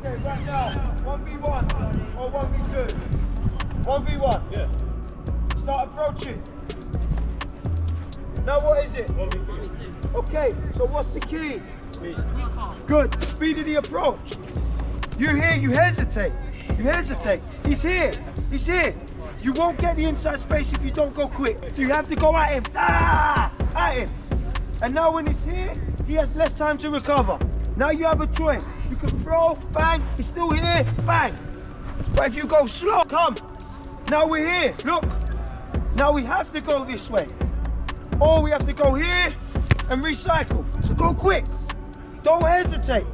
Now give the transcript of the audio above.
Okay, right now, 1v1 or 1v2? 1v1. Yeah. Start approaching. Now what is it? 1v2. Okay, so what's the key? Speed. Good, speed of the approach. You're here, you hesitate. You hesitate. He's here, he's here. You won't get the inside space if you don't go quick. So you have to go at him, at him. And now when he's here, he has less time to recover. Now you have a choice. You can throw, bang, he's still here, bang. But if you go slow, come. Now we're here, look. Now we have to go this way. Or we have to go here and recycle. So go quick. Don't hesitate.